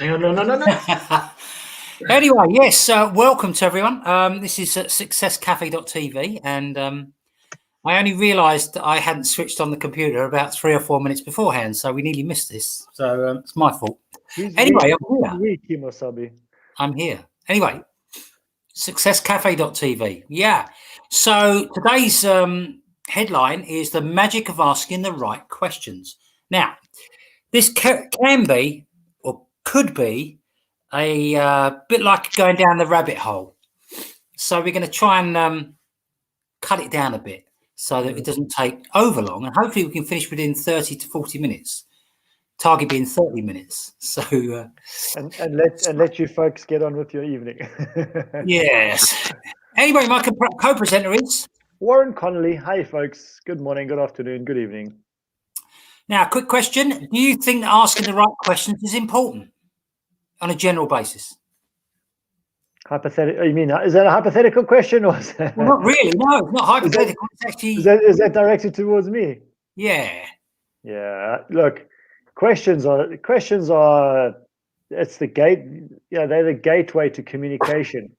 Hang on, no. Anyway, yes, welcome to everyone. This is successcafe.tv, and I only realised that I hadn't switched on the computer about 3 or 4 minutes beforehand, so we nearly missed this. So it's my fault. Anyway, I'm here. Anyway, successcafe.tv. Yeah. So today's headline is the magic of asking the right questions. Now, this can be or could be a bit like going down the rabbit hole. So we're going to try and cut it down a bit so that it doesn't take over long, and hopefully we can finish within 30 to 40 minutes. Target being 30 minutes. So and let you folks get on with your evening. Yes. Anyway, my co-presenter is Warren Connolly. Hi, folks. Good morning, good afternoon, good evening. Now, quick question: do you think that asking the right questions is important on a general basis? Hypothetical? You mean, is that a hypothetical question, or is that... Well, not really? No, it's not hypothetical. It's actually... is that directed towards me? Yeah. Look, questions are. It's the gate. Yeah, they're the gateway to communication.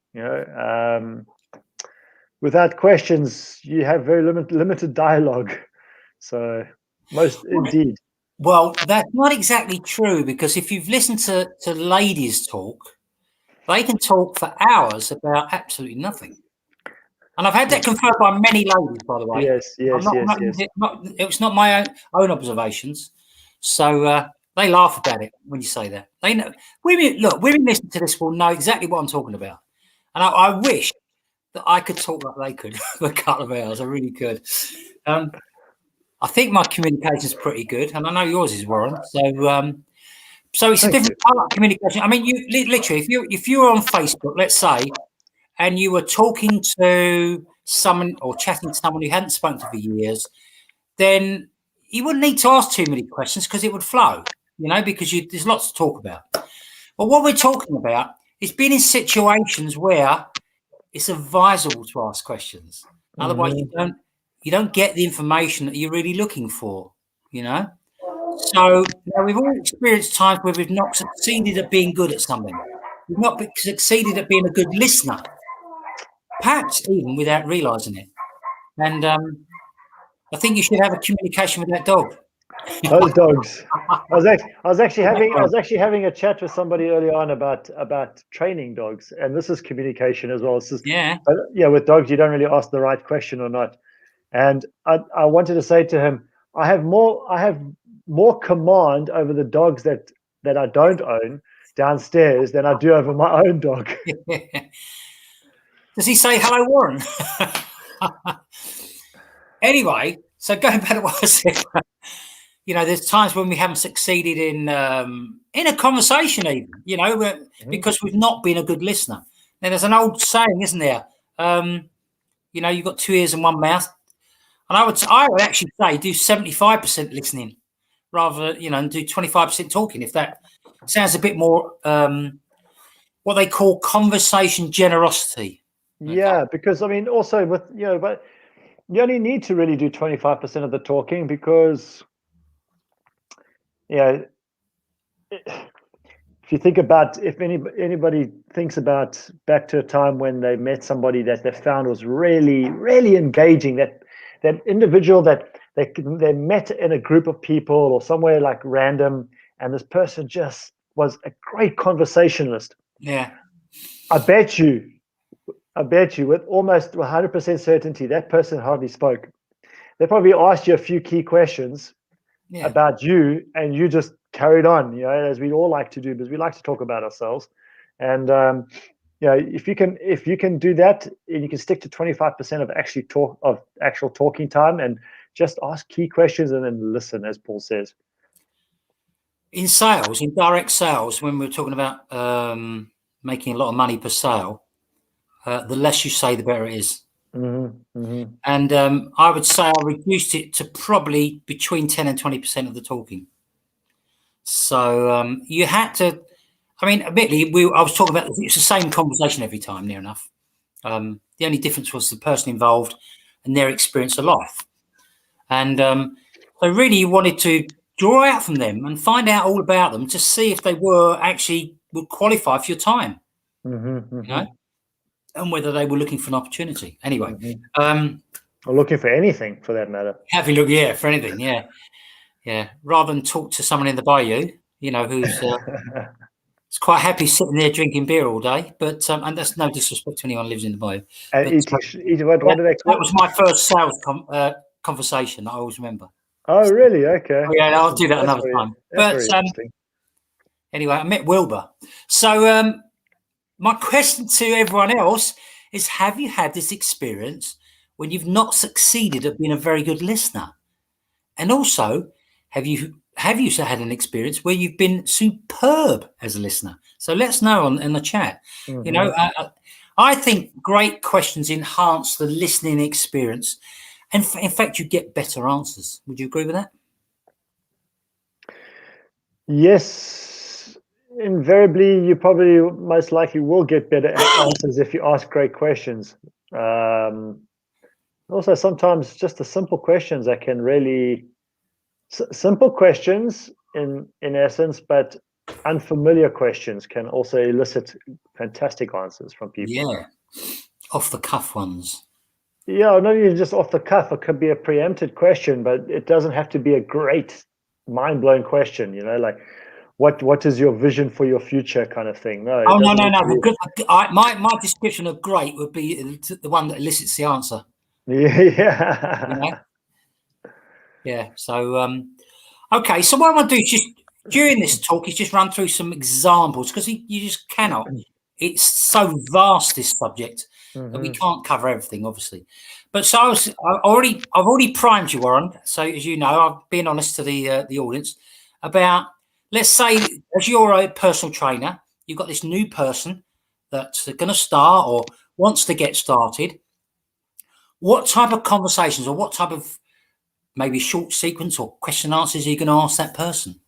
Without questions, you have very limited dialogue. So, indeed. Well, that's not exactly true, because if you've listened to ladies talk, they can talk for hours about absolutely nothing. And I've had that confirmed by many ladies, by the way. Yes. It's not my own observations. So they laugh about it when you say that. They know. Women listening to this will know exactly what I'm talking about. And I wish that I could talk like they could for a couple of hours. I really could. I think my communication is pretty good, and I know yours is, Warren. So it's a different type of communication. I mean, you literally, if you were on Facebook, let's say, and you were talking to someone or chatting to someone who hadn't spoken to for years, then you wouldn't need to ask too many questions because it would flow, because there's lots to talk about. But what we're talking about is being in situations where it's advisable to ask questions. Otherwise, you don't get the information that you're really looking for, So we've all experienced times where we've not succeeded at being good at something. We've not succeeded at being a good listener, perhaps even without realising it. And I think you should have a communication with that dog. Those dogs. I was actually having a chat with somebody early on about training dogs, and this is communication as well. With dogs, you don't really ask the right question or not. And I wanted to say to him, I have more command over the dogs that I don't own downstairs than I do over my own dog. Does he say hello, Warren? Anyway, so going back to what I said, there's times when we haven't succeeded in a conversation, even, because we've not been a good listener. Now, there's an old saying, isn't there? You've got 2 ears and 1 mouth. And I would actually say do 75% listening rather, and do 25% talking, if that sounds a bit more what they call conversation generosity. Yeah, because I mean, also with but you only need to really do 25% of the talking, because if you think about, if anybody thinks about back to a time when they met somebody that they found was really, really engaging, that individual that they met in a group of people or somewhere like random, and this person just was a great conversationalist. Yeah. I bet you with almost 100% certainty that person hardly spoke. They probably asked you a few key questions about you, and you just carried on, as we all like to do, because we like to talk about ourselves. And if you can do that, and you can stick to 25% of actual talking time, and just ask key questions and then listen, as Paul says. In sales, in direct sales, when we're talking about making a lot of money per sale, the less you say, the better it is. And I would say I reduced it to probably between 10 and 20% of the talking. So you had to, admittedly, I was talking about, it's the same conversation every time, near enough. The only difference was the person involved and their experience of life. And so really you wanted to draw out from them and find out all about them to see if they would qualify for your time, you know, and whether they were looking for an opportunity. Anyway, or looking for anything for that matter. have a look, yeah, for anything, yeah, yeah. Rather than talk to someone in the bayou, you know, who's it's quite happy sitting there drinking beer all day. But and that's no disrespect to anyone who lives in the bayou. But, that was my first sales conversation. I always remember. Oh, really? Okay. Oh, yeah, I'll do that another time. That's very interesting. Anyway, I met Wilbur. So my question to everyone else is, have you had this experience when you've not succeeded at being a very good listener? And also, have you had an experience where you've been superb as a listener? So let's know in the chat. You know, I think great questions enhance the listening experience. And in fact, you get better answers. Would you agree with that? Yes, invariably, you probably most likely will get better answers if you ask great questions. Also, sometimes just the simple questions that can really simple questions in essence, but unfamiliar questions can also elicit fantastic answers from people. Yeah, off the cuff ones. Yeah, not even just off the cuff. It could be a preempted question, but it doesn't have to be a great, mind-blowing question. You know, like what is your vision for your future, kind of thing. No. Oh, no. My description of great would be the one that elicits the answer. Yeah. You know? Yeah. So, okay. So what I want to do is just during this talk is just run through some examples, because you just cannot. It's so vast, this subject, that we can't cover everything, obviously. But so I've already primed you, Warren. So as you know, I've been honest to the audience about, let's say, as you're a personal trainer, you've got this new person that's going to start or wants to get started. What type of conversations or what type of maybe short sequence or question answers are you going to ask that person?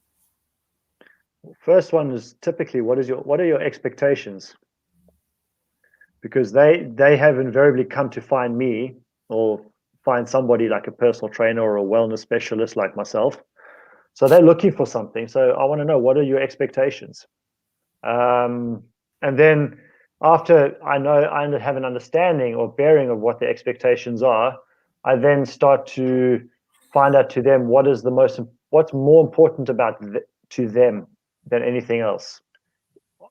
First one is typically, what are your expectations? Because they have invariably come to find me or find somebody like a personal trainer or a wellness specialist like myself. So they're looking for something. So I want to know, what are your expectations? And then after I have an understanding or bearing of what the expectations are, I then start to find out to them what's more important to them than anything else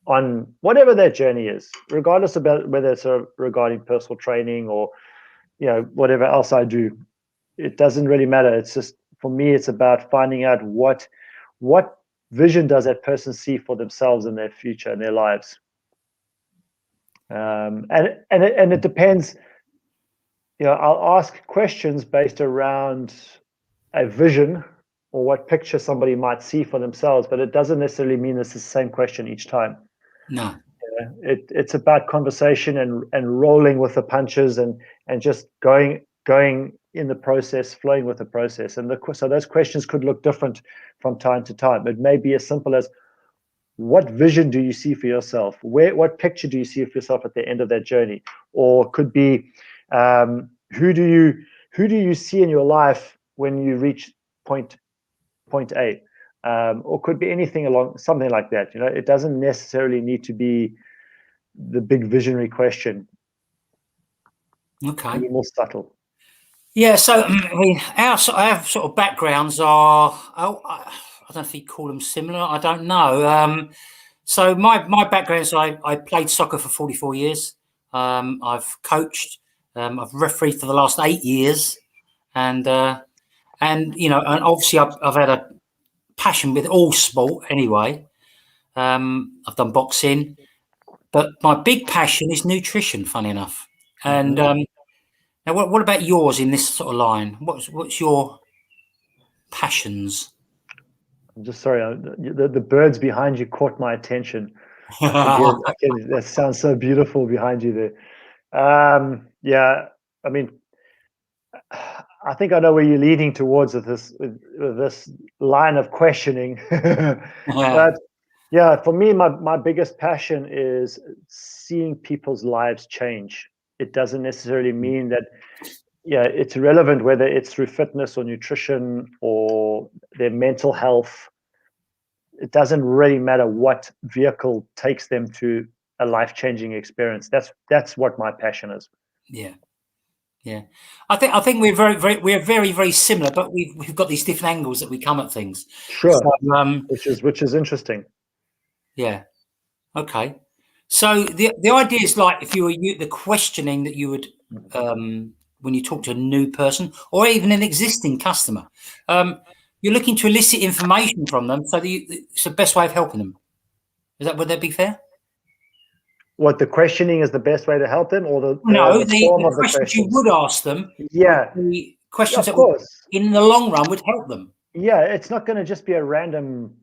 on whatever their journey is, regardless about whether it's regarding personal training or, you know, whatever else I do. It doesn't really matter. It's just, for me, it's about finding out what vision does that person see for themselves in their future and their lives. And it depends. You know, I'll ask questions based around a vision or what picture somebody might see for themselves, but it doesn't necessarily mean it's the same question each time. No. It's about conversation and rolling with the punches and just going in the process, flowing with the process. And so those questions could look different from time to time. It may be as simple as, what vision do you see for yourself? What picture do you see of yourself at the end of that journey? Or could be, who do you see in your life when you reach point A? Or could be anything along something like that. You know, it doesn't necessarily need to be the big visionary question. Okay. Be more subtle. Yeah. So I mean, our sort of backgrounds are, I don't know if you call them similar. I don't know. So my background is I played soccer for 44 years. I've coached. I've refereed for the last 8 years, and you know, and obviously I've had a passion with all sport anyway. I've done boxing, but my big passion is nutrition, funny enough. And now, what about yours in this sort of line? What's your passions? I'm just sorry. The birds behind you caught my attention. That sounds so beautiful behind you there. Yeah, I mean, I think I know where you're leading towards with this line of questioning. But yeah, for me, my biggest passion is seeing people's lives change. It doesn't necessarily mean that yeah, it's relevant whether it's through fitness or nutrition or their mental health. It doesn't really matter what vehicle takes them to a life-changing experience. That's what my passion is. Yeah. Yeah, I think we're very similar, but we've got these different angles that we come at things. Sure. So, which is interesting. Yeah. Okay. So the idea is like if you were the questioning that you would when you talk to a new person or even an existing customer, you're looking to elicit information from them, so that it's the best way of helping them. Would that be fair? What, the questioning is the best way to help them, or the form the of the questions you questions? would ask them. Yeah, The questions of that would, course. in the long run, would help them. Yeah, it's not going to just be a random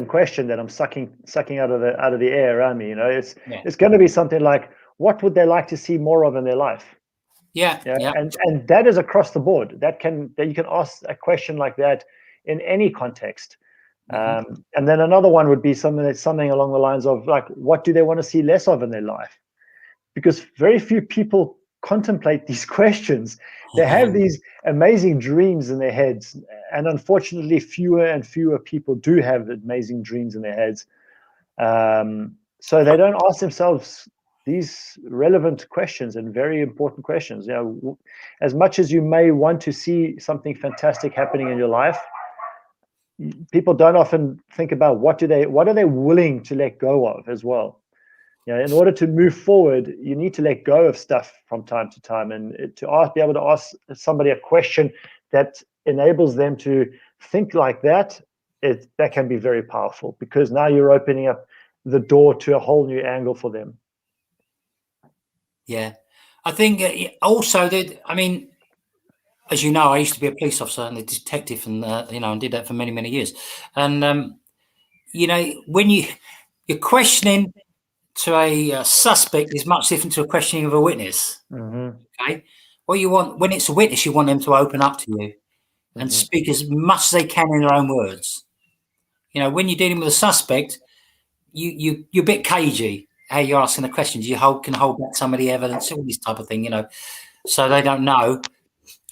question that I'm sucking out of the air around me. It's going to be something like, what would they like to see more of in their life? Yeah. And that is across the board. That you can ask a question like that in any context. And then another one would be something along the lines of like, what do they want to see less of in their life? Because very few people contemplate these questions. They have these amazing dreams in their heads, and unfortunately, fewer and fewer people do have amazing dreams in their heads. So they don't ask themselves these relevant questions and very important questions. As much as you may want to see something fantastic happening in your life, people don't often think about what are they willing to let go of as well. In order to move forward, you need to let go of stuff from time to time, and be able to ask somebody a question that enables them to think like that. That can be very powerful, because now you're opening up the door to a whole new angle for them. Yeah, I think also that, I mean, as you know, I used to be a police officer and a detective, and and did that for many years. And when you're questioning to a suspect is much different to a questioning of a witness. Okay, what you want when it's a witness, you want them to open up to you and speak as much as they can in their own words. When you're dealing with a suspect, you're a bit cagey how you're asking the questions. You can hold back some of the evidence, all this type of thing, so they don't know.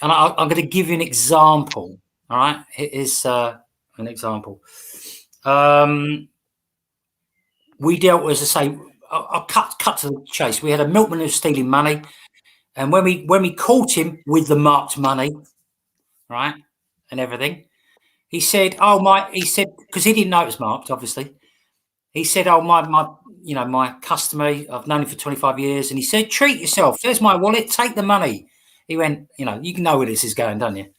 And I'm going to give you an example. All right, it is an example. We dealt with, as I say, I'll cut to the chase. We had a milkman who was stealing money, and when we caught him with the marked money, right, and everything, he said, because he didn't know it was marked, obviously. He said, "Oh, my customer, I've known him for 25 years," and he said, "Treat yourself. There's my wallet. Take the money." He went, you know where this is going, don't you?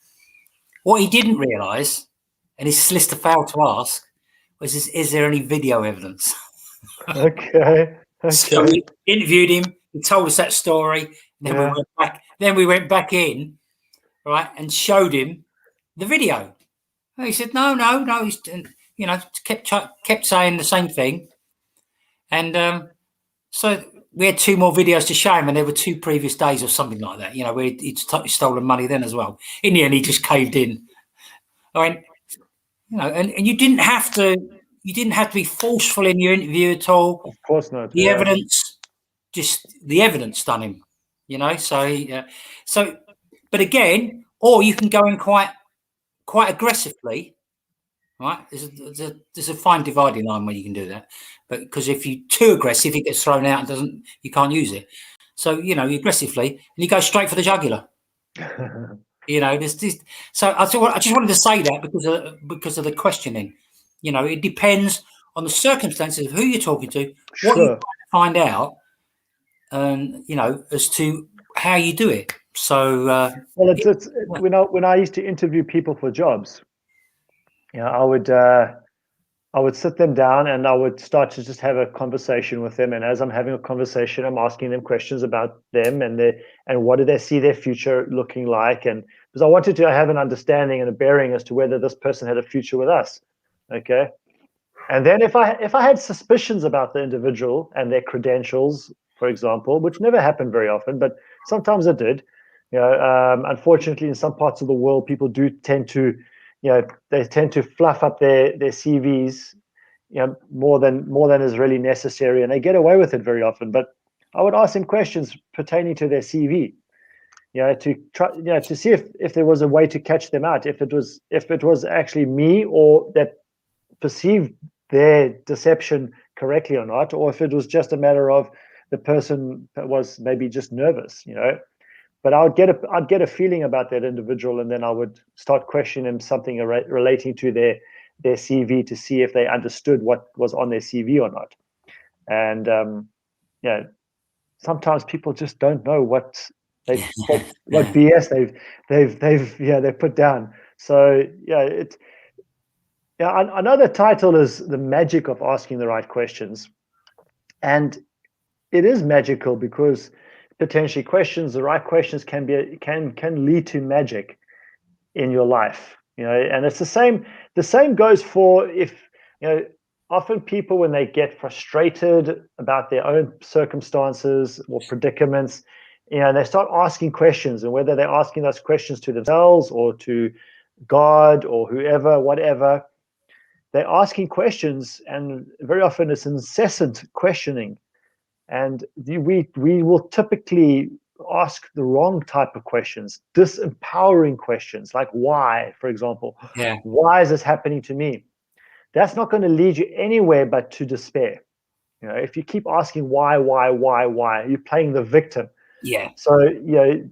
What he didn't realise, and his solicitor failed to ask, was, is there any video evidence? Okay. So we interviewed him. He told us that story. Then we went back. Then we went back in, right, and showed him the video. And he said, "No." He's, kept saying the same thing. And so we had 2 more videos to show him, and there were 2 previous days or something like that. Where he'd stolen money then as well. In the end, he just caved in. I mean, and you didn't have to. You didn't have to be forceful in your interview at all. Of course not. The evidence, just the evidence done him. So, but again, or you can go in quite aggressively, right? There's a fine dividing line where you can do that, but because if you're too aggressive, it gets thrown out and you can't use it. So you aggressively, and you go straight for the jugular. There's this. So I just wanted to say that because of the questioning. It depends on the circumstances of who you're talking to, what you're trying to find out, and as to how you do it. So when I used to interview people for jobs, I would sit them down and I would start to just have a conversation with them. And as I'm having a conversation, I'm asking them questions about them and what do they see their future looking like, and because I wanted to have an understanding and a bearing as to whether this person had a future with us. Okay. And then if I had suspicions about the individual and their credentials, for example, which never happened very often, but sometimes it did, unfortunately, in some parts of the world, people do tend to, they tend to fluff up their CVs, more than is really necessary, and they get away with it very often. But I would ask them questions pertaining to their CV, to try, to see if there was a way to catch them out, if it was actually me or that perceived their deception correctly or not, or if it was just a matter of the person was maybe just nervous, But I'd get a feeling about that individual, and then I would start questioning something relating to their CV to see if they understood what was on their CV or not. And sometimes people just don't know what BS they've put down. So I know the title is The Magic of Asking the Right Questions, and it is magical because potentially the right questions can lead to magic in your life, and it's the same goes for if, often people, when they get frustrated about their own circumstances or predicaments, they start asking questions, and whether they're asking those questions to themselves or to God or whoever, whatever, they're asking questions, and very often it's incessant questioning. And we will typically ask the wrong type of questions, disempowering questions, like why, for example. Yeah. Why is this happening to me? That's not going to lead you anywhere but to despair. If you keep asking why, you're playing the victim. Yeah. So,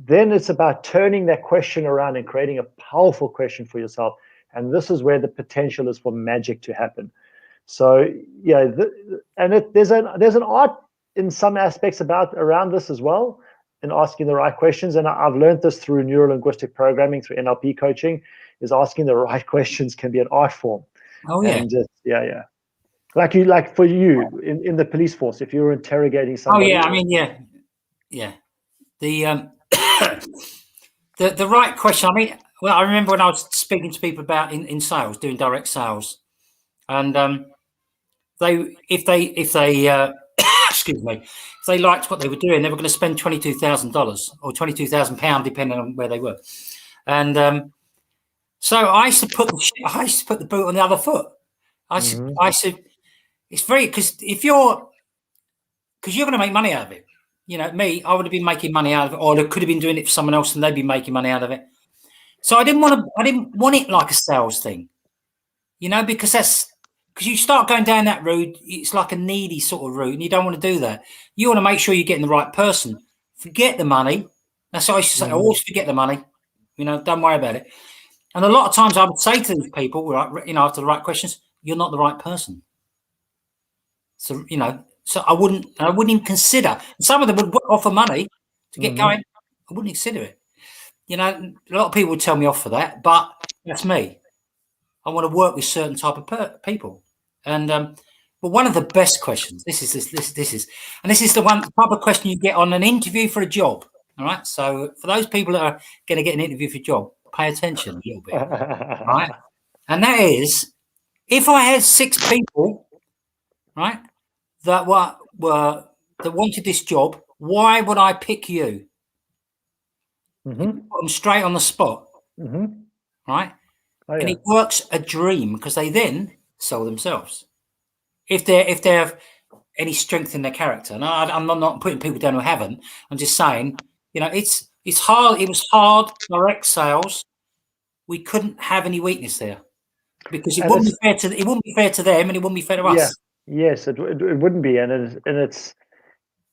then it's about turning that question around and creating a powerful question for yourself. And this is where the potential is for magic to happen. So, there's an art in some aspects around this as well, in asking the right questions. And I've learned this through neuro-linguistic programming, through NLP coaching, is asking the right questions can be an art form. Oh yeah. And like for you in the police force, if you were interrogating somebody. Oh yeah, I mean, yeah. The the right question. I mean, well, I remember when I was speaking to people about in sales, doing direct sales, and if they excuse me, if they liked what they were doing, they were going to spend $22,000 or £22,000, depending on where they were. And so I used to put the boot on the other foot. I said, it's very, because you're going to make money out of it. Me, I would have been making money out of it, or they could have been doing it for someone else and they'd be making money out of it. So I didn't want it like a sales thing, because you start going down that route, it's like a needy sort of route, and you don't want to do that. You want to make sure you're getting the right person. Forget the money. That's what I used to say. Always forget the money. Don't worry about it. And a lot of times I would say to these people, right, after the right questions, you're not the right person. So, so I wouldn't even consider. Some of them would offer money to get going. I wouldn't consider it. A lot of people would tell me off for that, but that's me. I want to work with certain type of people. And but one of the best questions, this is the one type of question you get on an interview for a job. All right. So for those people that are going to get an interview for a job, pay attention a little bit. Right. And that is, if I had 6 people, right, that wanted this job, why would I pick you? Put them straight on the spot. Right. Oh, yeah. And it works a dream, because they then sell themselves. If they have any strength in their character. And I'm not putting people down who haven't. I'm just saying, it's hard. It was hard direct sales. We couldn't have any weakness there, because it wouldn't be fair to them, and it wouldn't be fair to us. Yes, it wouldn't be, and it's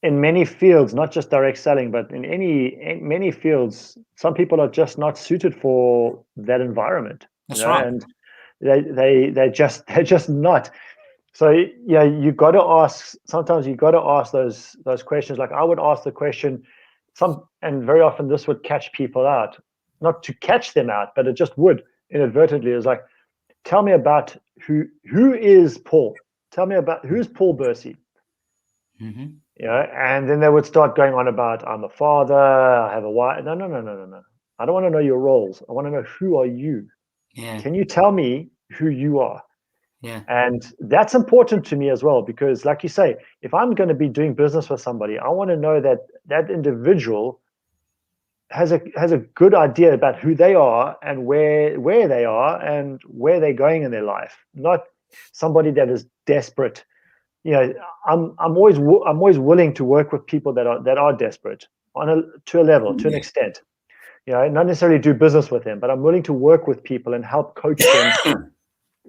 in many fields, not just direct selling, but in many fields, some people are just not suited for that environment. That's right. And they're just not. So you got to ask. Sometimes you got to ask those questions. Like I would ask the question, and very often this would catch people out, not to catch them out, but it just would inadvertently. It's like, tell me about who is Paul. Tell me about who's Paul Bursey. And then they would start going on about, I'm a father, I have a wife. No. I don't want to know your roles. I want to know, who are you? Yeah. Can you tell me who you are? Yeah. And that's important to me as well, because like you say, if I'm going to be doing business with somebody, I want to know that that individual has a good idea about who they are and where they are and where they're going in their life, not somebody that is desperate. I'm always willing to work with people that are desperate to a level, to an extent. not necessarily do business with them, but I'm willing to work with people and help coach them.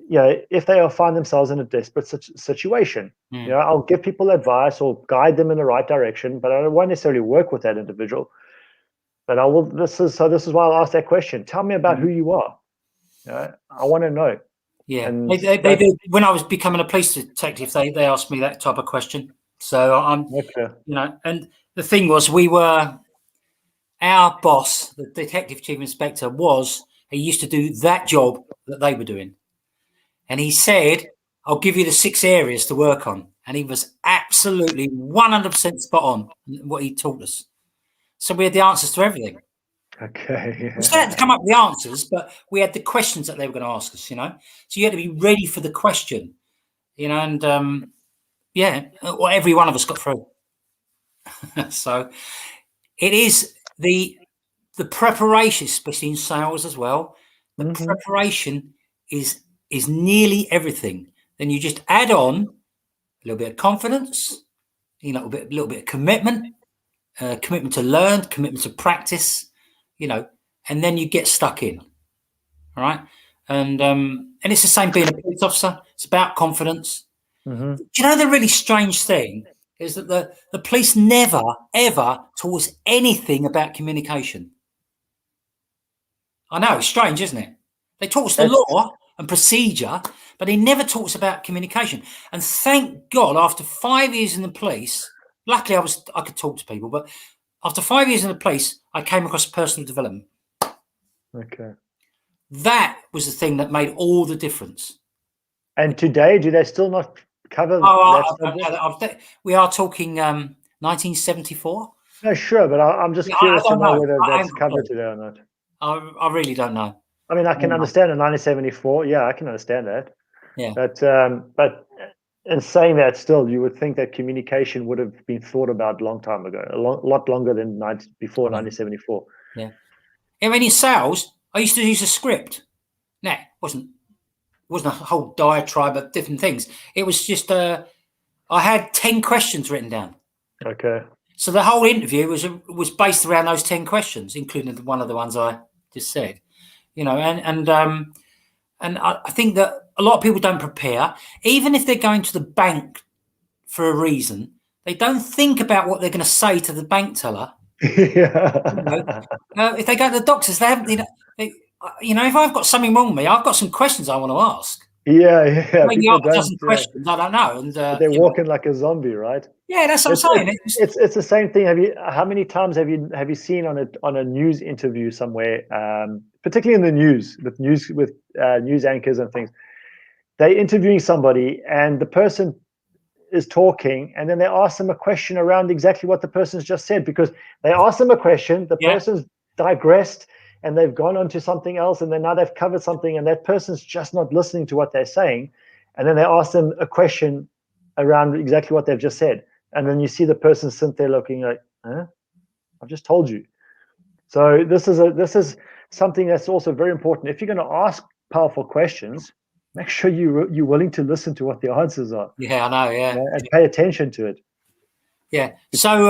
If they find themselves in a desperate situation, I'll give people advice or guide them in the right direction, but I won't necessarily work with that individual. But I will. This is why I'll ask that question. Tell me about who you are. I want to know. Yeah, they did. When I was becoming a police detective, they asked me that type of question. So I'm, and the thing was, our boss, the detective chief inspector, he used to do that job that they were doing. And he said, I'll give you the 6 areas to work on. And he was absolutely 100% spot on what he taught us. So we had the answers to everything. Okay. We still had to come up with the answers, but we had the questions that they were going to ask us, So you had to be ready for the question, and every one of us got through. So it is the preparation, especially in sales as well. The preparation is nearly everything. Then you just add on a little bit of confidence, a little bit of commitment, commitment to learn, commitment to practice, and then you get stuck in. All right. And it's the same being a police officer. It's about confidence. Do you know the really strange thing is that the police never, ever taught us anything about communication. I know, it's strange, isn't it? They taught us the law and procedure, but they never taught us about communication. And thank God, after 5 years in the police, luckily I could talk to people, but after 5 years in the police, I came across personal development. Okay. That was the thing that made all the difference. And today, do they still not cover that? We are talking 1974. No, sure, but I'm just curious to know whether that's covered today or not. I really don't know. I mean, I can understand in 1974. Yeah, I can understand that. Yeah. But in saying that, still, you would think that communication would have been thought about a long time ago, a lot longer than before 1974. Yeah. I mean, in sales, I used to use a script. No, it wasn't a whole diatribe of different things. It was just I had 10 questions written down. Okay. So the whole interview was based around those 10 questions, including one of the ones I just said. And I think that a lot of people don't prepare, even if they're going to the bank for a reason. They don't think about what they're going to say to the bank teller. Yeah. If they go to the doctors, they haven't. If I've got something wrong with me, I've got some questions I want to ask. Yeah. Maybe I've got some questions. I don't know. And they're walking like a zombie, right? Yeah, that's what I'm saying. It's the same thing. How many times have you seen on a news interview somewhere, particularly in the news with news anchors and things? They're interviewing somebody, and the person is talking, and then they ask them a question around exactly what the person's just said, because they asked them a question, the person's digressed, and they've gone on to something else, and then now they've covered something, and that person's just not listening to what they're saying, and then they ask them a question around exactly what they've just said, and then you see the person sit there looking like, I've just told you. So this is something that's also very important. If you're going to ask powerful questions, make sure you're willing to listen to what the answers are. Yeah, I know. Yeah, and pay attention to it. Yeah. So,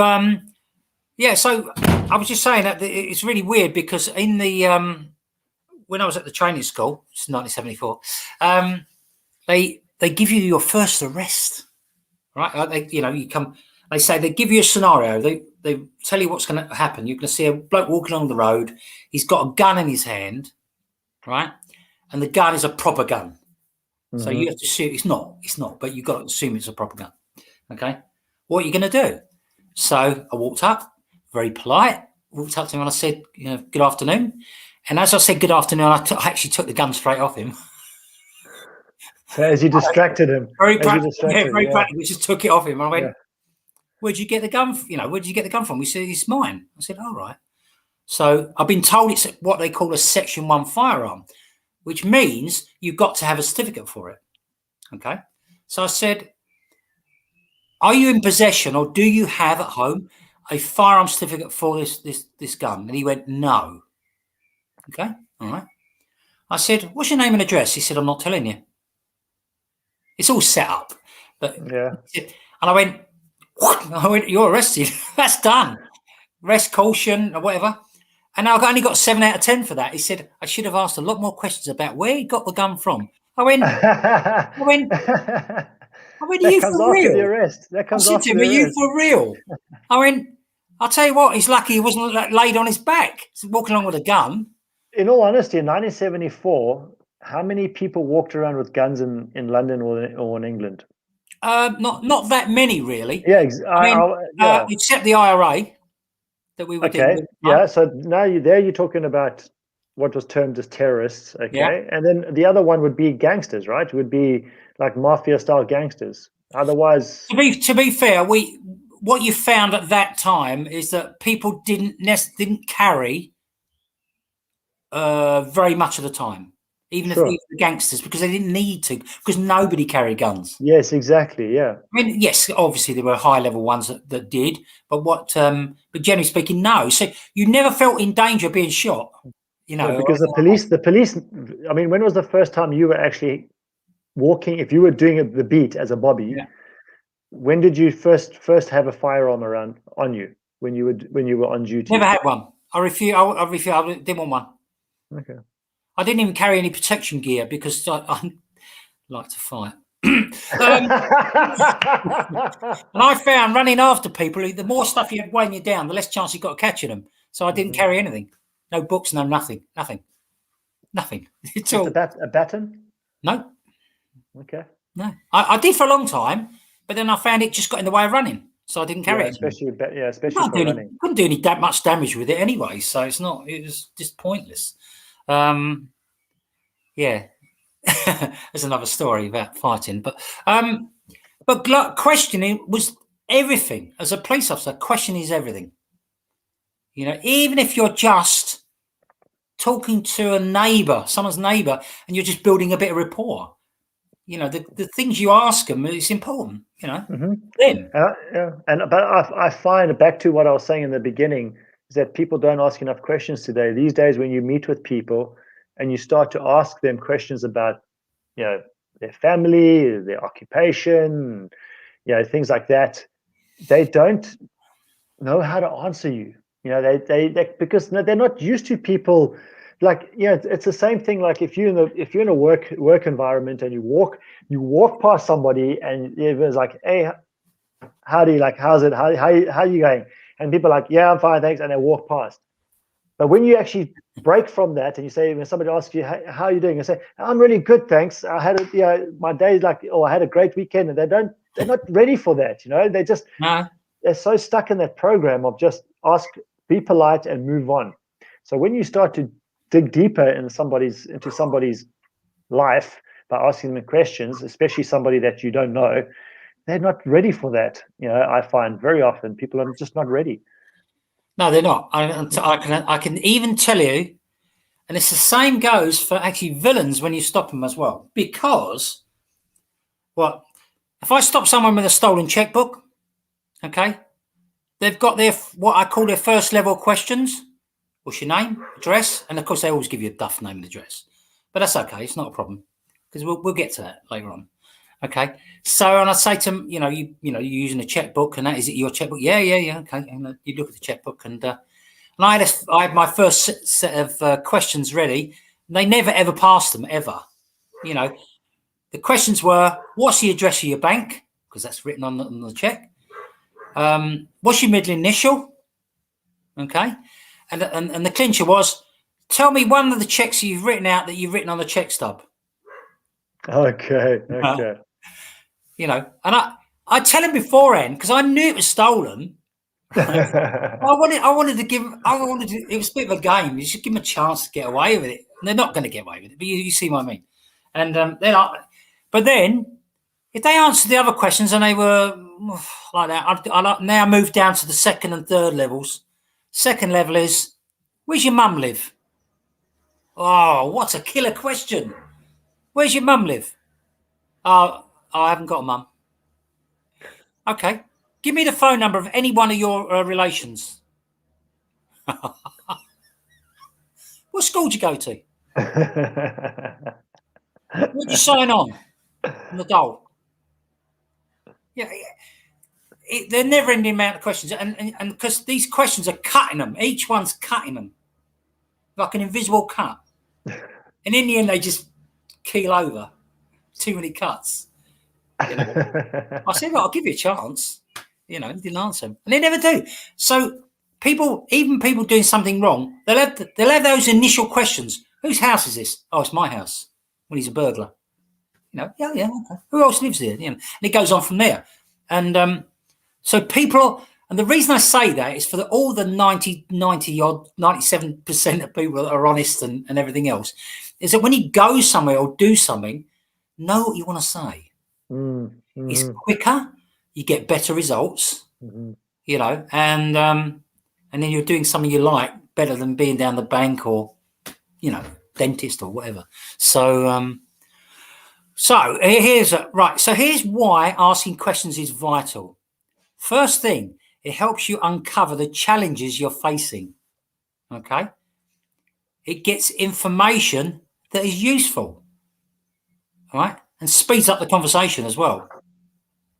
So I was just saying that it's really weird because in the when I was at the training school, it's 1974, they give you your first arrest, right? You come. They say they give you a scenario. They tell you what's going to happen. You're going to see a bloke walking along the road. He's got a gun in his hand, right? And the gun is a proper gun. So you have to assume it's not, but you've got to assume it's a proper gun. Okay. What are you going to do? So I walked up, very polite, walked up to him and I said, good afternoon. And as I said, good afternoon, I actually took the gun straight off him. So as you distracted him. Very practical. We just took it off him. And I went, where'd you get the gun? Where'd you get the gun from? He said, it's mine. I said, all right. So I've been told it's what they call a Section 1 firearm, which means you've got to have a certificate for it. Okay. So I said, are you in possession or do you have at home a firearm certificate for this gun? And he went, no. Okay. All right. I said, what's your name and address? He said, I'm not telling you. It's all set up. But and I went, you're arrested. That's done. Arrest, caution, or whatever. And I only got 7 out of 10 for that. He said, I should have asked a lot more questions about where he got the gun from. I went, I went, are That you comes for after the real? arrest. That I comes said to after him, the are you arrest. for real? I went, I'll tell you what, he's lucky he wasn't laid on his back. He's walking along with a gun. In all honesty, in 1974, how many people walked around with guns in London or in England? Not that many, really. Yeah, I mean, yeah. except the IRA that we were dealing Okay, with. yeah. So now you're talking about what was termed as terrorists. Yeah. Okay, and then the other one would be gangsters, right? Would be like mafia style gangsters. Otherwise, To be fair, what you found at that time is that people didn't carry very much of the time, even if sure. the gangsters, because they didn't need to, because nobody carried guns. Yes, exactly. Yeah. I mean, yes, obviously there were high level ones that did, but but generally speaking, no. So you never felt in danger of being shot, No, or because anything like the police. I mean, when was the first time you were actually walking? If you were doing the beat as a Bobby, that. when did you first have a firearm around on you when you were on Never duty? had one. I refuse. I refuse. I didn't want one. Okay. I didn't even carry any protection gear because I like to fight. And I found running after people, the more stuff you had weighing you down, the less chance you got of catching them. So I didn't carry anything. No books, no nothing. It's Just all a baton. no, Okay. no. I did for a long time, but then I found it just got in the way of running, so I didn't carry Yeah, it anymore. especially for running. Couldn't do any that much damage with it anyway, so it's not. It was just pointless. Yeah, there's another story about fighting, but questioning was everything. As a police officer, questioning is everything. Even if you're just talking to a neighbour, someone's neighbour, and you're just building a bit of rapport, the things you ask them is important. Mm-hmm. Then Yeah, but I find back to what I was saying in the beginning is that people don't ask enough questions today. These days, when you meet with people and you start to ask them questions about, their family, their occupation, things like that, they don't know how to answer you. They because they're not used to people. Like, it's the same thing. Like if you're in a work environment and you walk past somebody and it was like, hey, how do you like? How's it? How are you going? And people are like, yeah, I'm fine, thanks, and they walk past. But when you actually break from that and you say, when somebody asks you, how are you doing? You say, I'm really good, thanks. I had my day's like, I had a great weekend, and they're not ready for that. They're so stuck in that program of just ask, be polite, and move on. So when you start to dig deeper into somebody's life by asking them questions, especially somebody that you don't know, they're not ready for that. I find very often people are just not ready. no, they're not. I can even tell you, and it's the same goes for actually villains when you stop them as well. Because, well, if I stop someone with a stolen checkbook, okay, they've got what I call their first level questions. What's your name, address, and of course they always give you a duff name and address, but that's okay. It's not a problem because we'll get to that later on. Okay, so and I say to them, you're using a checkbook, and that is it your checkbook? Yeah. Okay, and you look at the checkbook, and I had my first set of questions ready. They never ever passed them ever. The questions were, what's the address of your bank? Because that's written on the check. What's your middle initial? Okay, and the clincher was, tell me one of the checks you've written out that you've written on the check stub. Okay. And I tell him beforehand because I knew it was stolen. Right? I wanted to give. It was a bit of a game. You should give them a chance to get away with it. And they're not going to get away with it, but you see what I mean. And but then if they answered the other questions and they were like that, I now move down to the second and third levels. Second level is, where's your mum live? Oh, what a killer question! Where's your mum live? Oh, I haven't got a mum. Okay, give me the phone number of any one of your relations. What school did you go to? Where'd you sign on the dole? Yeah, they're never ending amount of questions, and because these questions are cutting them, each one's cutting them. like an invisible cut. And in the end, they just keel over. Too many cuts. You know? I said, well, I'll give you a chance. You know, he didn't answer. And they never do. So even people doing something wrong, they'll have those initial questions. Whose house is this? Oh, it's my house. When he's a burglar. You know, yeah, okay. Who else lives there? You know, and it goes on from there. And so people, and the reason I say that is for all the 97% of people that are honest and everything else, is that when you go somewhere or do something, know what you want to say. It's quicker, you get better results, you know, and then you're doing something you like better than being down the bank or, you know, dentist or whatever. So here's why asking questions is vital. First thing, it helps you uncover the challenges you're facing. Okay. It gets information that is useful. All right. And speeds up the conversation as well.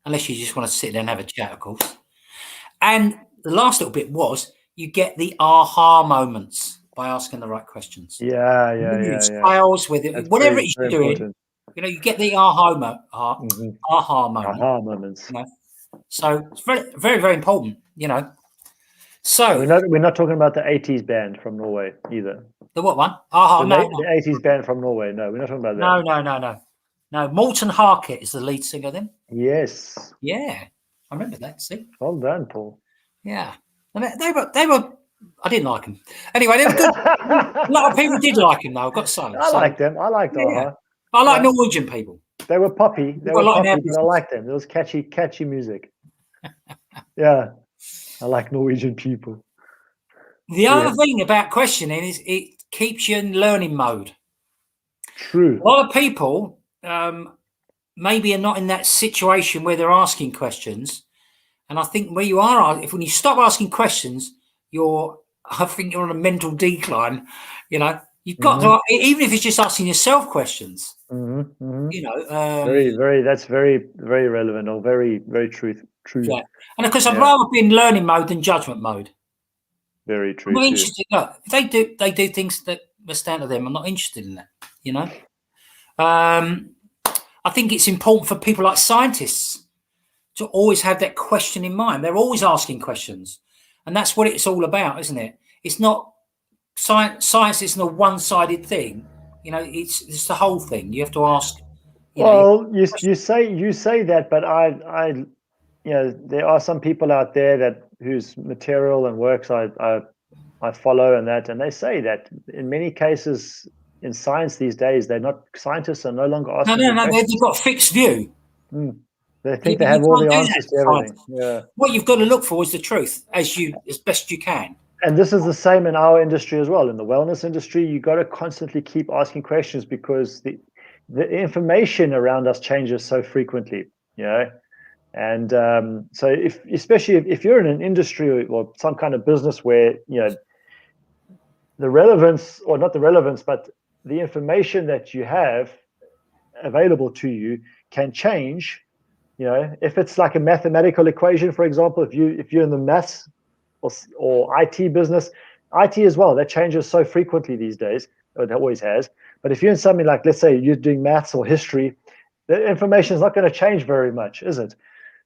Unless you just want to sit there and have a chat, of course. And the last little bit was you get the aha moments by asking the right questions. Yeah. Sales, with it, whatever it is you're doing, important. You know, you get the aha moment. Aha moments. You know? So it's very, very, very important, you know. So we're not talking about the 80s band from Norway either. The what one? Aha, no. The 80s band from Norway. No, we're not talking about that. No, Morten Harket is the lead singer then. Yes. Yeah. I remember that, see? Well done, Paul. Yeah. And they were I didn't like them. Anyway, they were good. A lot of people did like him though, I've got to say. I liked them. I liked Aha. Yeah. I like Norwegian people. They were poppy. But I liked them. It was catchy music. Yeah. I like Norwegian people. The other thing about questioning is it keeps you in learning mode. True. A lot of people maybe are not in that situation where they're asking questions. And I think where you are, when you stop asking questions, I think you're on a mental decline. You know, you've got to, even if it's just asking yourself questions. You know, that's very, very relevant or very, very true. Yeah, and of course, I'd rather be in learning mode than judgment mode. Very true. I'm not interested. Look, if they do things that must stand to them, I'm not interested in that. You know, I think it's important for people like scientists to always have that question in mind. They're always asking questions, and that's what it's all about, isn't it? It's not science isn't a one-sided thing. You know, it's the whole thing. You have to ask. You say that, but I you know, there are some people out there whose material and works I follow and they say that in many cases in science these days, scientists are no longer asking. No, they've got a fixed view. They think they have all the answers to everything. Yeah. What you've got to look for is the truth as best you can. And this is the same in our industry as well. In the wellness industry, you got to constantly keep asking questions because the information around us changes so frequently, you know. And so especially if you're in an industry or some kind of business where, you know, the relevance, or not the relevance, but the information that you have available to you can change. You know, if it's like a mathematical equation, for example, if you're in the maths or IT business, IT as well, that changes so frequently these days, or it always has. But if you're in something like, let's say you're doing maths or history, the information is not going to change very much, is it?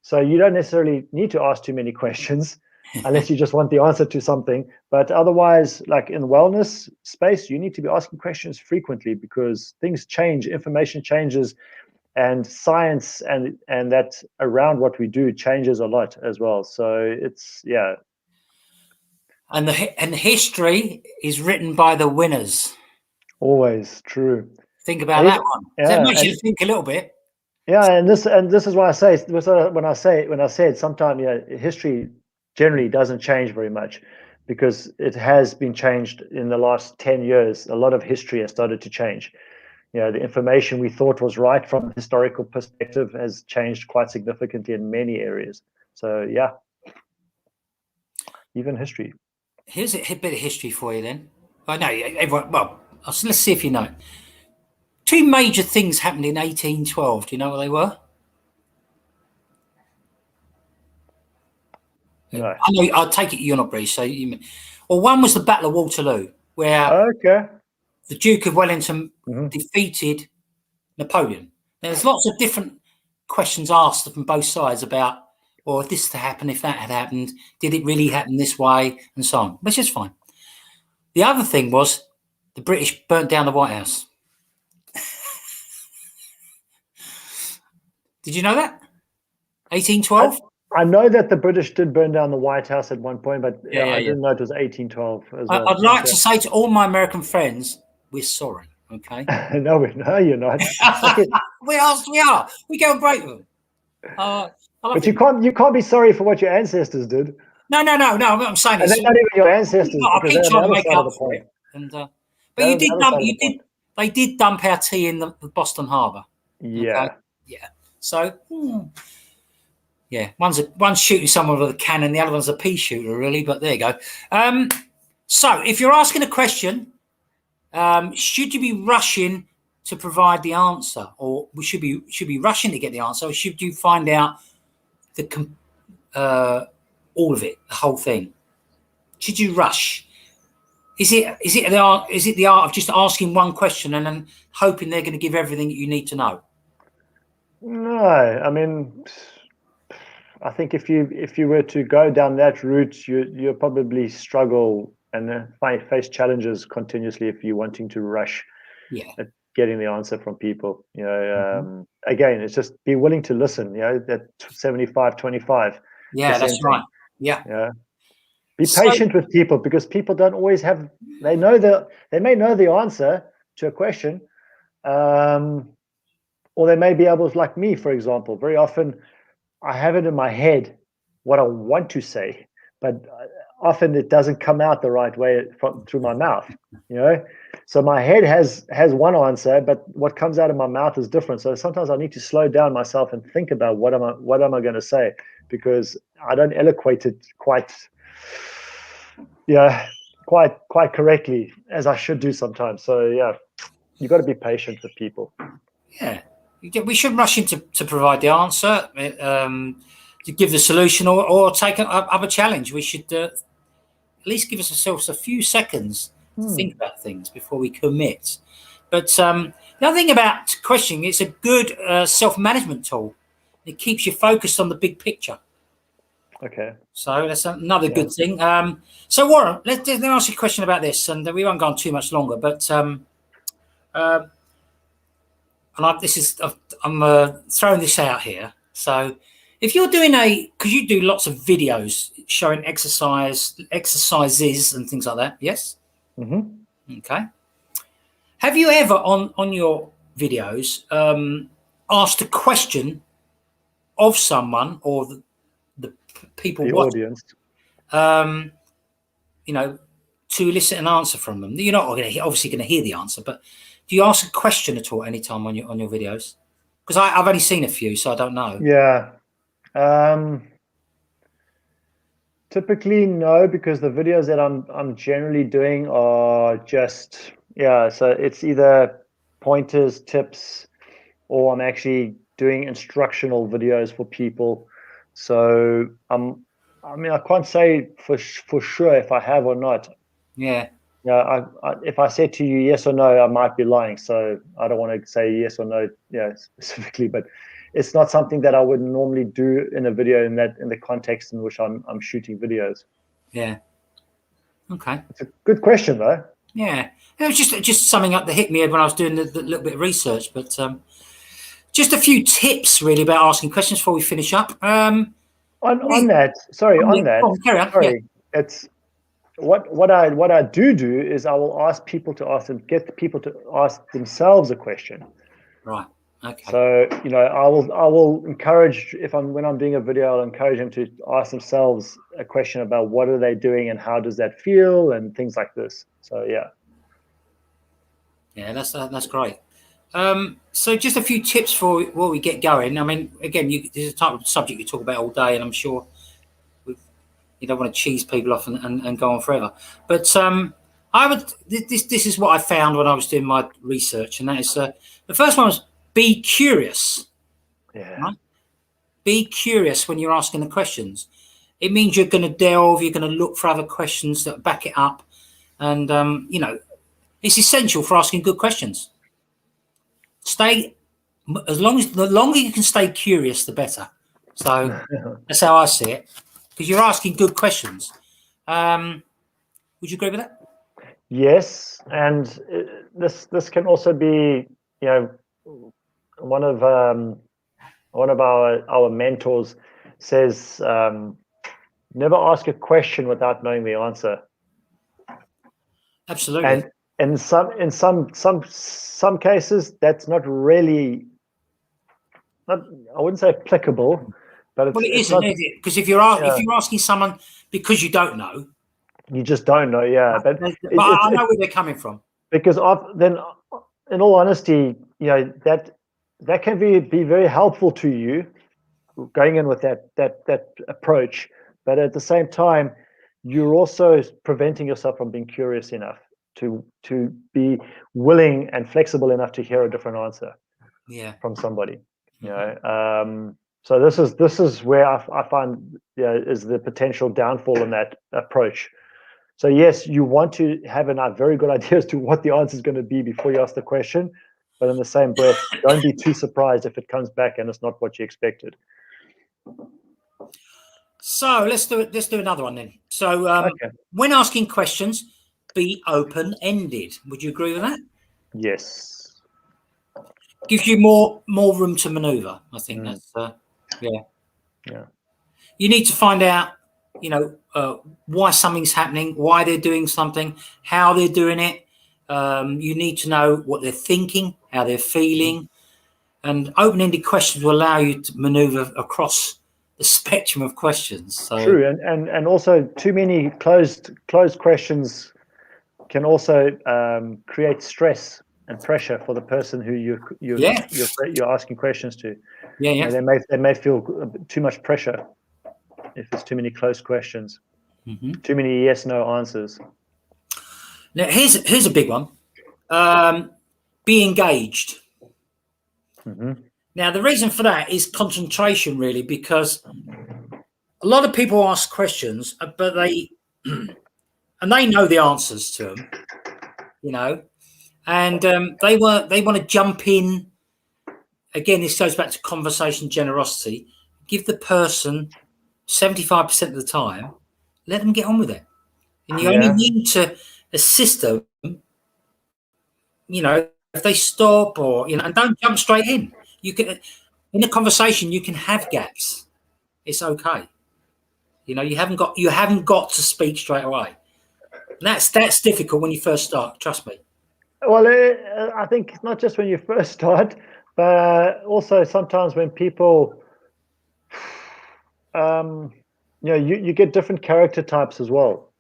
So you don't necessarily need to ask too many questions unless you just want the answer to something. But otherwise, like in the wellness space, you need to be asking questions frequently because things change, information changes, and science and that around what we do changes a lot as well. So it's, yeah. And the history is written by the winners. Always true. Think about that one. Yeah, that makes you think a little bit. Yeah, and this is why I say when I said sometimes, you know, history generally doesn't change very much because it has been changed in the last 10 years. A lot of history has started to change. You know, the information we thought was right from a historical perspective has changed quite significantly in many areas. So yeah, even history. Here's a bit of history for you then. I know everyone. Well, let's see if you know. Two major things happened in 1812. Do you know what they were? No. I know. I take it you're not British, so well, one was the Battle of Waterloo. where Okay. the Duke of Wellington defeated Napoleon. There's lots of different questions asked from both sides about, or if this had happened, if that had happened, did it really happen this way, and so on, which is fine. The other thing was the British burnt down the White House. Did you know that? 1812? I know that the British did burn down the White House at one point, but I didn't know it was 1812 as well. I'd like to say to all my American friends, we're sorry, okay? No, you're not. We are. We go and break them. But you can't be sorry for what your ancestors did. No. I'm saying and they're not even your ancestors. I keep trying to make up for it. And they did dump our tea in the Boston Harbour. Yeah. Okay? Yeah. So yeah, one's shooting someone with a cannon, the other one's a pea shooter, really. But there you go. So if you're asking a question, should you be rushing to provide the answer, or we should be rushing to get the answer, or should you find out all of it, the whole thing? Should you rush? Is it the art of just asking one question and then hoping they're going to give everything that you need to know? No, I mean, I think if you were to go down that route, you'll probably struggle and face challenges continuously if you're wanting to rush at getting the answer from people. Again, it's just be willing to listen. That 75-25. Yeah, that's right. Yeah. Be patient with people, because people don't always have. They may know the answer to a question, or they may be able to, like me, for example. Very often, I have it in my head what I want to say, but often it doesn't come out the right way through my mouth. So my head has one answer, but what comes out of my mouth is different. So sometimes I need to slow down myself and think about what am I going to say, because I don't eloquate it quite correctly as I should do sometimes. So you got to be patient with people. Yeah, we shouldn't rush in to provide the answer, to give the solution, or take up a challenge. We should at least give ourselves a few seconds to think about things before we commit. But the other thing about questioning, it's a good self-management tool. It keeps you focused on the big picture. Okay. So that's another good thing. So Warren, let me ask you a question about this, and we won't go on too much longer. But I'm throwing this out here. So if you're doing because you do lots of videos showing exercises and things like that, yes? Mm-hmm. Okay. Have you ever on your videos asked a question of someone or the people the watching, audience, to elicit an answer from them? You're not obviously going to hear the answer, but do you ask a question at all any time on your videos? Because I've only seen a few, so I don't know. Yeah. Typically, no, because the videos that I'm generally doing are just so it's either pointers, tips, or I'm actually doing instructional videos for people. So I can't say for sure if I have or not. Yeah. Yeah. If I said to you yes or no, I might be lying. So I don't want to say yes or no, specifically, but it's not something that I would normally do in a video in the context in which I'm shooting videos. Yeah. Okay. It's a good question, though. Yeah. It was just something that hit me when I was doing the little bit of research, but just a few tips really about asking questions before we finish up. On that, it's what I do is I will get people to ask themselves a question. Right. Okay. So I will encourage, when I'm doing a video, I'll encourage them to ask themselves a question about what are they doing and how does that feel and things like this. So yeah, that's great. So just a few tips before we get going. I mean, again, this is a type of subject you talk about all day, and I'm sure you don't want to cheese people off and go on forever. But this is what I found when I was doing my research, and that is the first one was be curious. Yeah. Right? Be curious when you're asking the questions. It means you're going to delve, you're going to look for other questions that back it up. and it's essential for asking good questions. The longer you can stay curious, the better. So that's how I see it, because you're asking good questions. Would you agree with that? Yes, and this can also be, one of our mentors says, never ask a question without knowing the answer. Absolutely. And in some cases, that's not really, I wouldn't say applicable, but it it's isn't, not, is it? Because if you're asking someone because you don't know, you just don't know. Yeah, but I know where they're coming from. Because then, in all honesty, that can be very helpful to you going in with that approach. But at the same time, you're also preventing yourself from being curious enough to be willing and flexible enough to hear a different answer from somebody. So this is where I find is the potential downfall in that approach. So yes, you want to have a very good idea as to what the answer is going to be before you ask the question, but in the same breath, don't be too surprised if it comes back and it's not what you expected. So let's do another one then. So when asking questions, be open-ended. Would you agree with that? Yes. Gives you more room to maneuver. I think that's Yeah. You need to find out, why something's happening, why they're doing something, how they're doing it. You need to know what they're thinking, how they're feeling, and open-ended questions will allow you to maneuver across the spectrum of questions. So true, and also too many closed questions can also create stress and pressure for the person who you're asking questions to. Yeah. They may feel too much pressure if there's too many closed questions, too many yes/no answers. Now here's a big one. Be engaged. Now the reason for that is concentration, really, because a lot of people ask questions, but they know the answers to them, and they want to jump in. Again, this goes back to conversation generosity. Give the person 75% of the time, let them get on with it. And you only need to assist them, if they stop and don't jump straight in. You can, in a conversation, you can have gaps. It's okay. You haven't got to speak straight away. And that's difficult when you first start. Trust me. Well, I think not just when you first start, but also sometimes when people, you get different character types as well.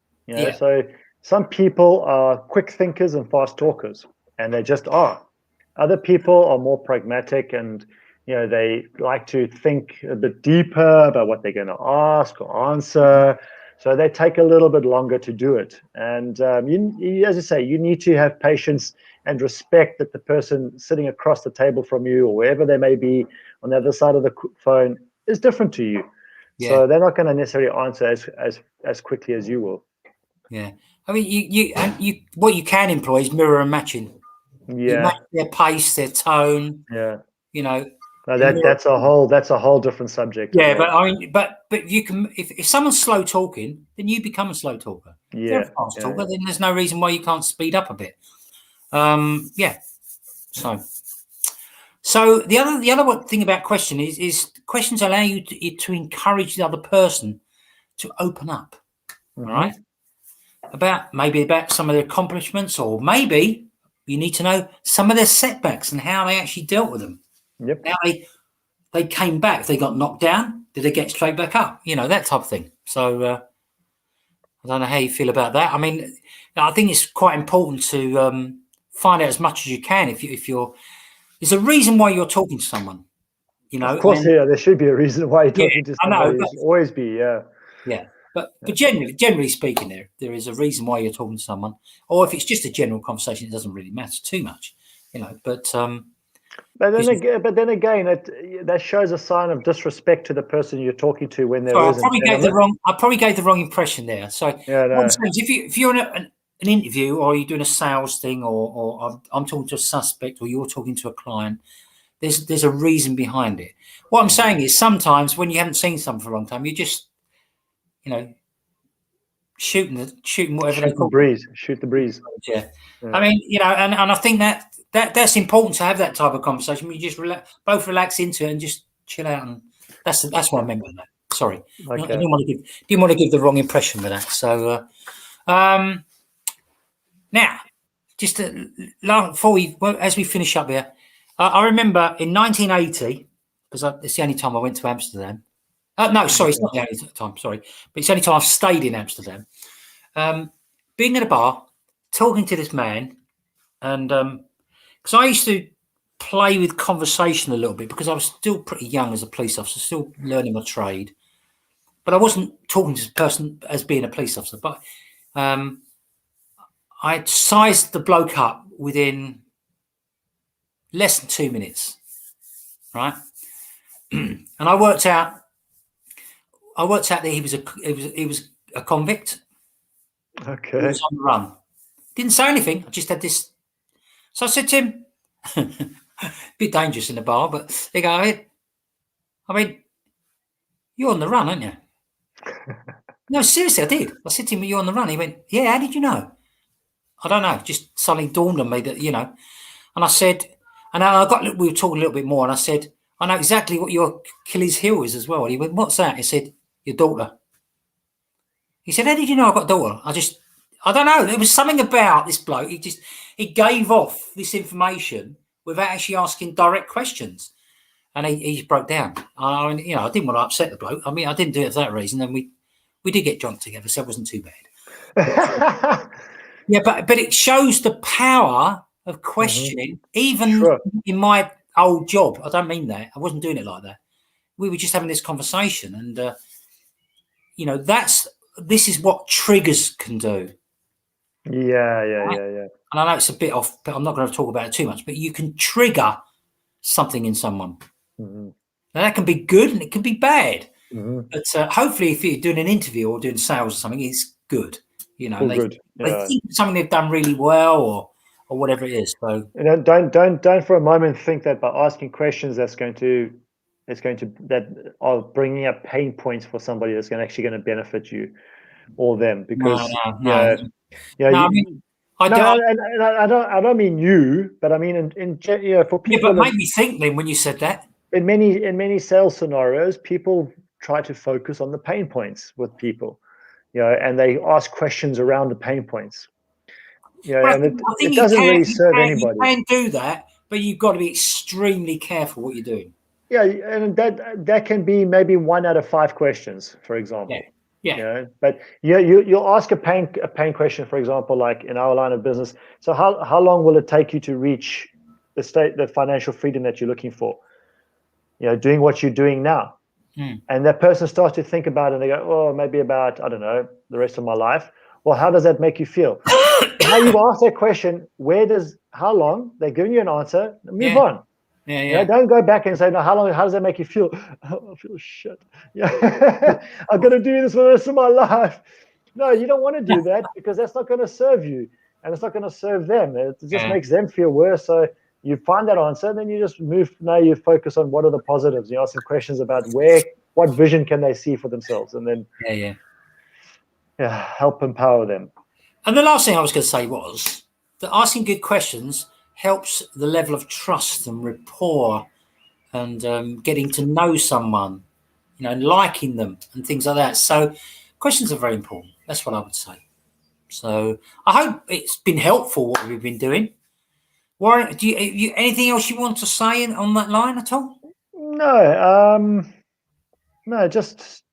So some people are quick thinkers and fast talkers, and they just are. Other people are more pragmatic, and they like to think a bit deeper about what they're going to ask or answer. So they take a little bit longer to do it. And as I say, you need to have patience and respect that the person sitting across the table from you, or wherever they may be on the other side of the phone, is different to you. So they're not going to necessarily answer as quickly as you will. Yeah, I mean, you what you can employ is mirror and matching. You match their pace, their tone. That's a whole different subject. Yeah, but I mean, but you can, if someone's slow talking, then you become a slow talker. If they're a fast talker, then there's no reason why you can't speed up a bit. So the other thing about question is questions allow you to encourage the other person to open up. All right, about some of their accomplishments, or maybe you need to know some of their setbacks and how they actually dealt with them. How they came back. If they got knocked down, did they get straight back up? That type of thing. So I don't know how you feel about that. I mean, I think it's quite important to find out as much as you can. If you're, there's a reason why you're talking to someone. Of course, there should be a reason why you're talking to somebody. I know, there should always be, But generally speaking, there is a reason why you're talking to someone. Or if it's just a general conversation, it doesn't really matter too much. But then again, that shows a sign of disrespect to the person you're talking to when there isn't. I probably gave the wrong impression there. So what I'm saying is, if you're an interview, or you're doing a sales thing, or I'm talking to a suspect, or you're talking to a client, there's a reason behind it. What I'm saying is sometimes when you haven't seen something for a long time, you just, shooting whatever they call it. Shoot the breeze. Yeah. I mean, and I think that's important to have that type of conversation. You just both relax into it and just chill out, and that's what I meant by that. Sorry, I didn't want to give the wrong impression with that. So, now, just as we finish up here, I remember in 1980, because it's the only time I went to Amsterdam. No, sorry, it's not the only time. Sorry, but it's the only time I've stayed in Amsterdam. Being at a bar, talking to this man, and because I used to play with conversation a little bit because I was still pretty young as a police officer, still learning my trade, but I wasn't talking to this person as being a police officer. But I sized the bloke up within less than 2 minutes, right? And I worked out that he was a convict. Okay. He was on the run. Didn't say anything. I just had this. So I said to him, a bit dangerous in the bar, but they go, I mean, you're on the run, aren't you? No, seriously, I did. I said to him, you're on the run. He went, yeah, how did you know? I don't know. Just suddenly dawned on me that, and I said, and we were talking a little bit more, and I said, I know exactly what your Achilles heel is as well. And he went, what's that? He said, your daughter. He said, how did you know I got a daughter? I don't know. There was something about this bloke. He gave off this information without actually asking direct questions. And he just broke down. I didn't want to upset the bloke. I mean, I didn't do it for that reason. And we did get drunk together, so it wasn't too bad. Yeah, but it shows the power of questioning, even in my old job. I don't mean that. I wasn't doing it like that. We were just having this conversation, and this is what triggers can do. Yeah. And I know it's a bit off, but I'm not going to talk about it too much. But you can trigger something in someone. Now that can be good and it can be bad. But hopefully, if you're doing an interview or doing sales or something, it's good. They think something they've done really well, or whatever it is. So don't for a moment think that by asking questions that are bringing up pain points for somebody that's actually going to benefit you or them, because no. I don't mean you, but I mean in for people. Yeah, but made me think then when you said that. In many sales scenarios, people try to focus on the pain points with people, and they ask questions around the pain points. And it doesn't really serve anybody. You can do that, but you've got to be extremely careful what you're doing. Yeah, and that can be maybe 1 out of 5 questions, for example. Yeah. But you'll ask a pain question, for example, like in our line of business. So how long will it take you to reach the financial freedom that you're looking for? Doing what you're doing now. And that person starts to think about it, and they go, oh, maybe about, I don't know, the rest of my life. Well, how does that make you feel? Now you've asked that question, how long? They're giving you an answer, move on. Yeah. Don't go back and say, no, how does that make you feel? Oh, I feel shit. I'm going to do this for the rest of my life. No, you don't want to do that, because that's not going to serve you, and it's not going to serve them. It just makes them feel worse. So you find that answer, and then you just move. Now you focus on what are the positives. You ask some questions about what vision can they see for themselves, and then help empower them. And the last thing I was going to say was that asking good questions helps the level of trust and rapport, and getting to know someone, liking them and things like that. So questions are very important. That's what I would say. So I hope it's been helpful what we've been doing. Warren, do you anything else you want to say on that line at all? No, just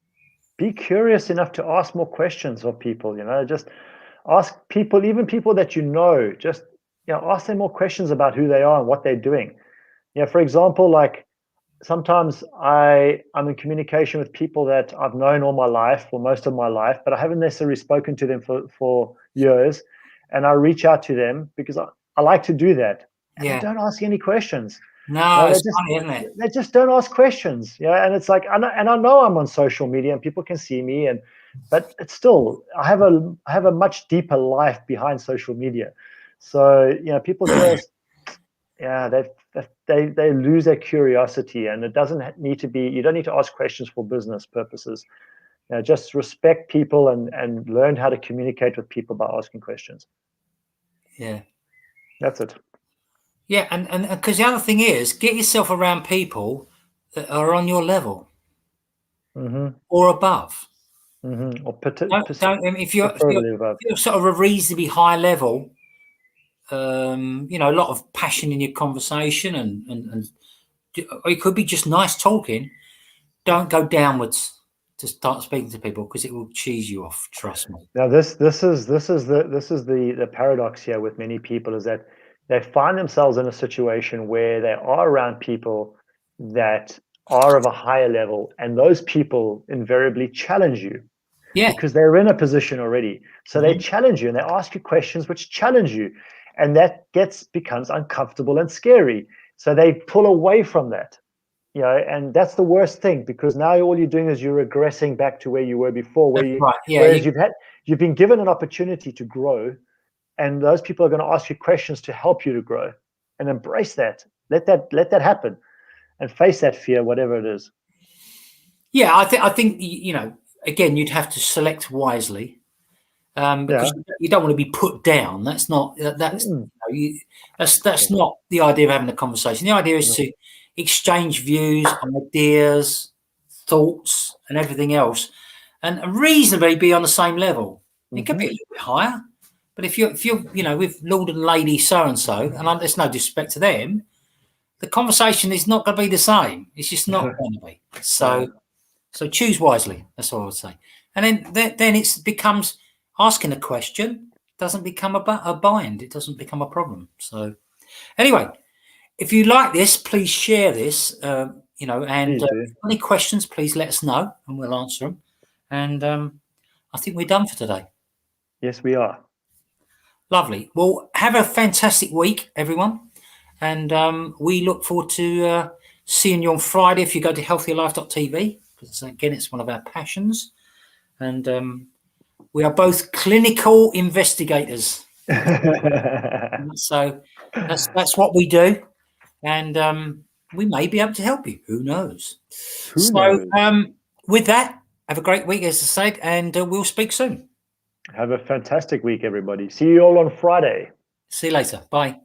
be curious enough to ask more questions of people. Just ask people, even people that just ask them more questions about who they are and what they're doing. For example, like sometimes I'm in communication with people that I've known all my life, or most of my life, but I haven't necessarily spoken to them for years, and I reach out to them because I like to do that. And I don't ask any questions. No, they it's just funny, isn't it? they just don't ask questions. And it's like, and I know I'm on social media and people can see me, but it's still, I have a much deeper life behind social media. So people just they lose their curiosity, and it doesn't need to be. You don't need to ask questions for business purposes. Just respect people and learn how to communicate with people by asking questions. Yeah. That's it. Yeah, and because the other thing is, get yourself around people that are on your level or above. Or Don't if you're preferably above. sort of a reasonably high level, a lot of passion in your conversation, and or it could be just nice talking. Don't go downwards to start speaking to people, because it will cheese you off. Trust me. Now this is the paradox here with many people, is that they find themselves in a situation where they are around people that are of a higher level, and those people invariably challenge you. Yeah. Because they're in a position already. So they challenge you and they ask you questions which challenge you. And that becomes uncomfortable and scary. So they pull away from that. And that's the worst thing, because now all you're doing is you're regressing back to where you were before, Right. Yeah. whereas you've been given an opportunity to grow, and those people are going to ask you questions to help you to grow, and embrace that. Let that happen, and face that fear, whatever it is. Yeah, I think again, you'd have to select wisely, because you don't want to be put down. That's not that's not the idea of having a conversation. The idea is to exchange views, ideas, thoughts, and everything else, and reasonably be on the same level. It could be a little bit higher, but if you're with Lord and Lady so and so, and there's no disrespect to them, the conversation is not going to be the same. It's just not going to be. So choose wisely. That's all I would say. And then it becomes, asking a question doesn't become a bind. It doesn't become a problem. So anyway, if you like this, please share this. And any questions, please let us know, and we'll answer them. And I think we're done for today. Yes, we are. Lovely. Well, have a fantastic week, everyone. And we look forward to seeing you on Friday if you go to healthierlife.tv, because again, it's one of our passions. And we are both clinical investigators. So that's what we do. And we may be able to help you. Who knows? Who knows? With that, have a great week, as I said, and we'll speak soon. Have a fantastic week, everybody. See you all on Friday. See you later. Bye.